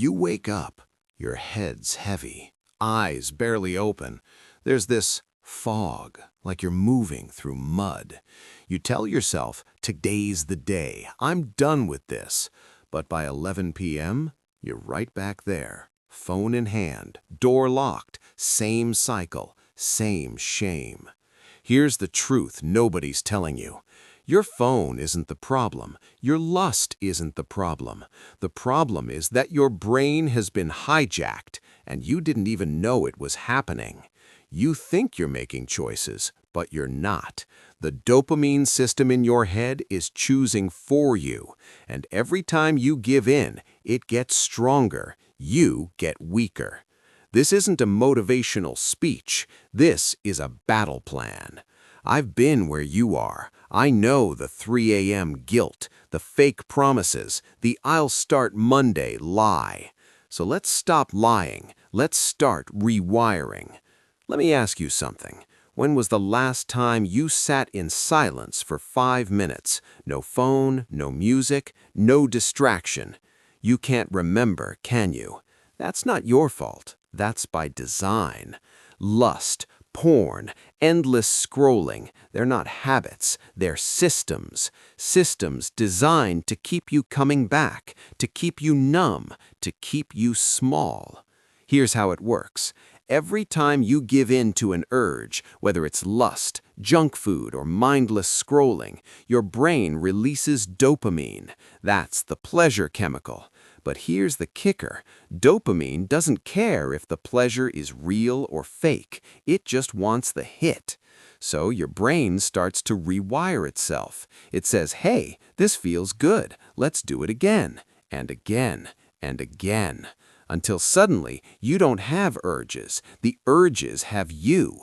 You wake up, your head's heavy, eyes barely open. There's this fog, like you're moving through mud. You tell yourself, today's the day, I'm done with this. But by 11 p.m., you're right back there, phone in hand, door locked, same cycle, same shame. Here's the truth nobody's telling you. Your phone isn't the problem. Your lust isn't the problem. The problem is that your brain has been hijacked, and you didn't even know it was happening. You think you're making choices, but you're not. The dopamine system in your head is choosing for you, and every time you give in, it gets stronger. You get weaker. This isn't a motivational speech. This is a battle plan. I've been where you are. I know the 3 a.m. guilt, the fake promises, the I'll start Monday lie. So let's stop lying. Let's start rewiring. Let me ask you something. When was the last time you sat in silence for 5 minutes? No phone, no music, no distraction. You can't remember, can you? That's not your fault. That's by design. Lust, porn, endless scrolling, they're not habits, they're systems. Systems designed to keep you coming back, to keep you numb, to keep you small. Here's how it works. Every time you give in to an urge, whether it's lust, junk food, or mindless scrolling, your brain releases dopamine. That's the pleasure chemical. But here's the kicker. Dopamine doesn't care if the pleasure is real or fake. It just wants the hit. So your brain starts to rewire itself. It says, hey, this feels good. Let's do it again, and again, and again. Until suddenly, you don't have urges. The urges have you.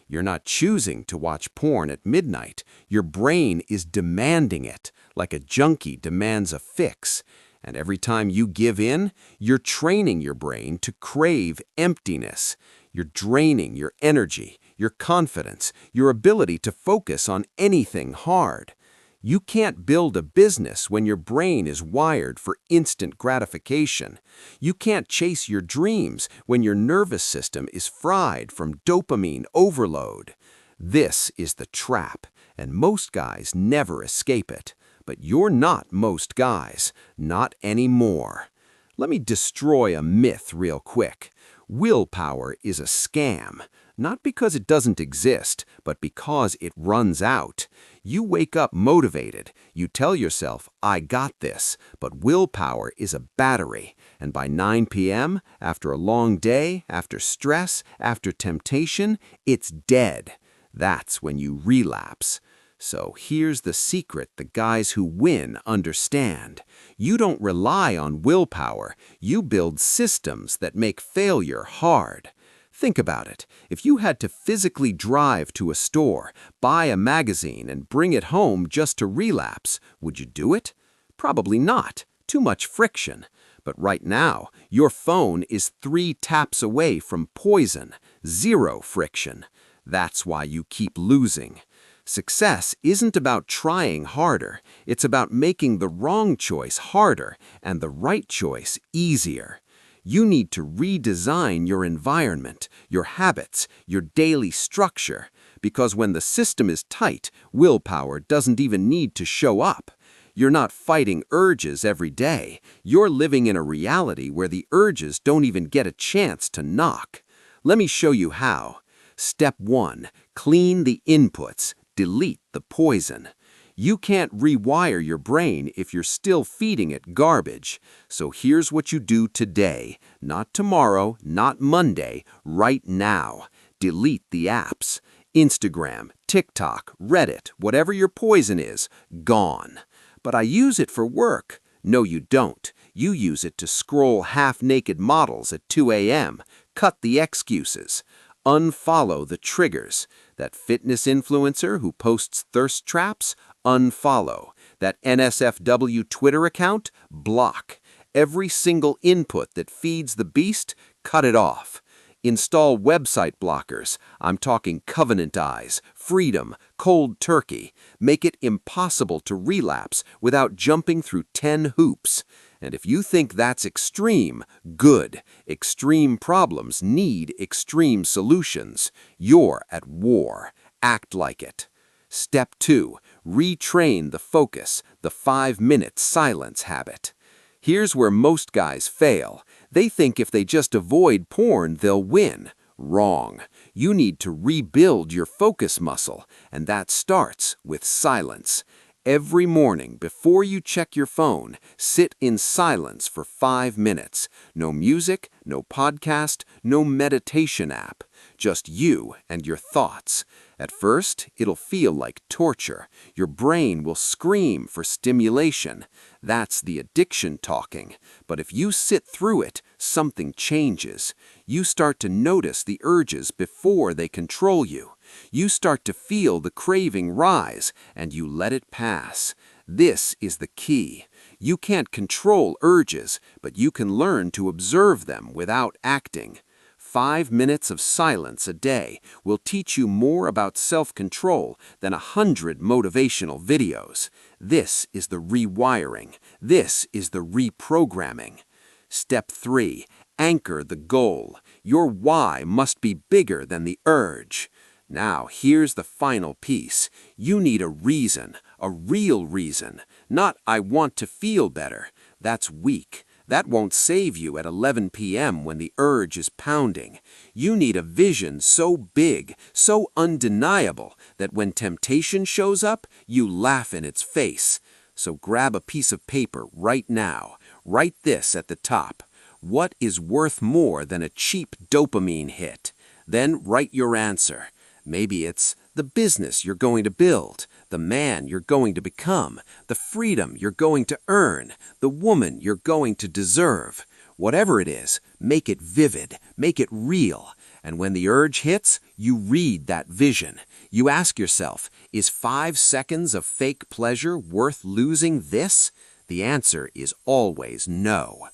You're not choosing to watch porn at midnight. Your brain is demanding it, like a junkie demands a fix. And every time you give in, you're training your brain to crave emptiness. You're draining your energy, your confidence, your ability to focus on anything hard. You can't build a business when your brain is wired for instant gratification. You can't chase your dreams when your nervous system is fried from dopamine overload. This is the trap, and most guys never escape it. But you're not most guys, not anymore. Let me destroy a myth real quick. Willpower is a scam, not because it doesn't exist, but because it runs out. You wake up motivated. You tell yourself, I got this, but willpower is a battery. And by 9 p.m., after a long day, after stress, after temptation, it's dead. That's when you relapse. So here's the secret the guys who win understand. You don't rely on willpower. You build systems that make failure hard. Think about it. If you had to physically drive to a store, buy a magazine, and bring it home just to relapse, would you do it? Probably not. Too much friction. But right now, your phone is 3 taps away from poison. 0 friction. That's why you keep losing. Success isn't about trying harder. It's about making the wrong choice harder and the right choice easier. You need to redesign your environment, your habits, your daily structure, because when the system is tight, willpower doesn't even need to show up. You're not fighting urges every day. You're living in a reality where the urges don't even get a chance to knock. Let me show you how. Step 1. Clean the inputs. Delete the poison. You can't rewire your brain if you're still feeding it garbage. So here's what you do today, not tomorrow, not Monday, right now. Delete the apps. Instagram, TikTok, Reddit, whatever your poison is, gone. But I use it for work. No, you don't. You use it to scroll half-naked models at 2 a.m. Cut the excuses. Unfollow the triggers. That fitness influencer who posts thirst traps? Unfollow. That NSFW Twitter account? Block. Every single input that feeds the beast? Cut it off. Install website blockers. I'm talking Covenant Eyes, Freedom, Cold Turkey. Make it impossible to relapse without jumping through 10 hoops. And if you think that's extreme, good. Extreme problems need extreme solutions. You're at war. Act like it. Step 2. Retrain the focus, the 5-minute silence habit. Here's where most guys fail. They think if they just avoid porn, they'll win. Wrong. You need to rebuild your focus muscle, and that starts with silence. Every morning, before you check your phone, sit in silence for 5 minutes. No music, no podcast, no meditation app. Just you and your thoughts. At first, it'll feel like torture. Your brain will scream for stimulation. That's the addiction talking. But if you sit through it, something changes. You start to notice the urges before they control you. You start to feel the craving rise, and you let it pass. This is the key. You can't control urges, but you can learn to observe them without acting. 5 minutes of silence a day will teach you more about self-control than 100 motivational videos. This is the rewiring. This is the reprogramming. Step 3. Anchor the goal. Your why must be bigger than the urge. Now, here's the final piece. You need a reason, a real reason. Not, I want to feel better. That's weak. That won't save you at 11 p.m. when the urge is pounding. You need a vision so big, so undeniable, that when temptation shows up, you laugh in its face. So grab a piece of paper right now. Write this at the top. What is worth more than a cheap dopamine hit? Then write your answer. Maybe it's the business you're going to build, the man you're going to become, the freedom you're going to earn, the woman you're going to deserve. Whatever it is, make it vivid, make it real. And when the urge hits, you read that vision. You ask yourself, is 5 seconds of fake pleasure worth losing this? The answer is always no.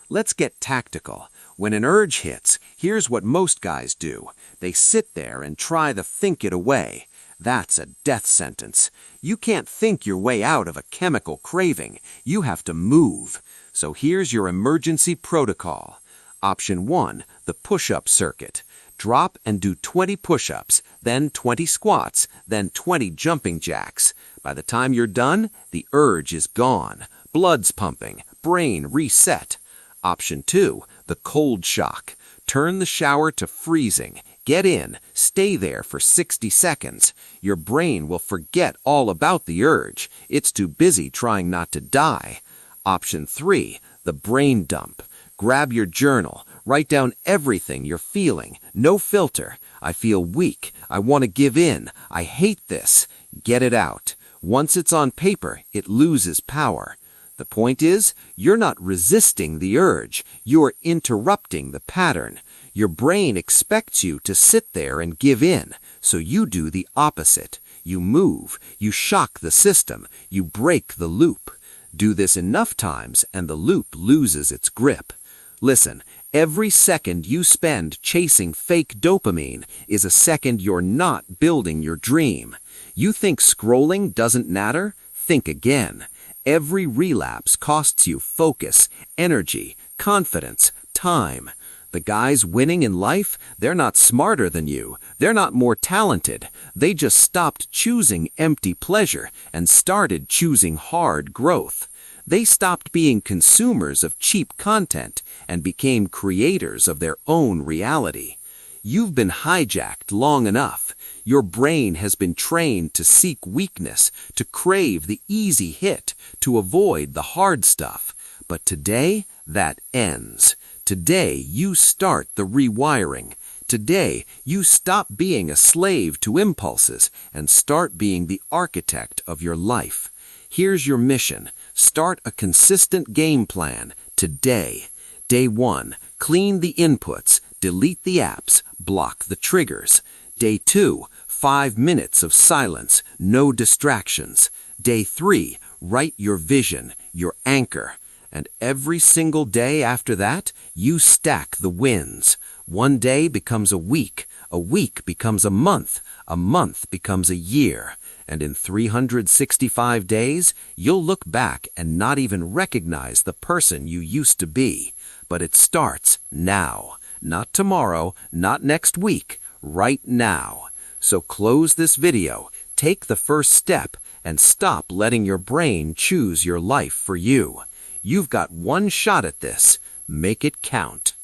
Let's get tactical. When an urge hits, here's what most guys do. They sit there and try to think it away. That's a death sentence. You can't think your way out of a chemical craving. You have to move. So here's your emergency protocol. Option 1, the push-up circuit. Drop and do 20 push-ups, then 20 squats, then 20 jumping jacks. By the time you're done, the urge is gone. Blood's pumping, brain reset. Option 2, the cold shock. Turn the shower to freezing. Get in, stay there for 60 seconds. Your brain will forget all about the urge. It's too busy trying not to die. Option 3, the brain dump. Grab your journal. Write down everything you're feeling. No filter. I feel weak. I want to give in. I hate this. Get it out. Once it's on paper, it loses power. The point is, you're not resisting the urge. You're interrupting the pattern. Your brain expects you to sit there and give in, so you do the opposite. You move, you shock the system, you break the loop. Do this enough times and the loop loses its grip. Listen, every second you spend chasing fake dopamine is a second you're not building your dream. You think scrolling doesn't matter? Think again. Every relapse costs you focus, energy, confidence, time. The guys winning in life, they're not smarter than you. They're not more talented. They just stopped choosing empty pleasure and started choosing hard growth. They stopped being consumers of cheap content and became creators of their own reality. You've been hijacked long enough. Your brain has been trained to seek weakness, to crave the easy hit, to avoid the hard stuff. But today, that ends. Today, you start the rewiring. Today, you stop being a slave to impulses and start being the architect of your life. Here's your mission. Start a consistent game plan today. Day 1, clean the inputs, delete the apps, block the triggers. Day 2, 5 minutes of silence, no distractions. Day 3, write your vision, your anchor. And every single day after that, you stack the wins. One day becomes a week becomes a month becomes a year. And in 365 days, you'll look back and not even recognize the person you used to be. But it starts now. Not tomorrow, not next week, right now. So close this video, take the first step, and stop letting your brain choose your life for you. You've got one shot at this. Make it count.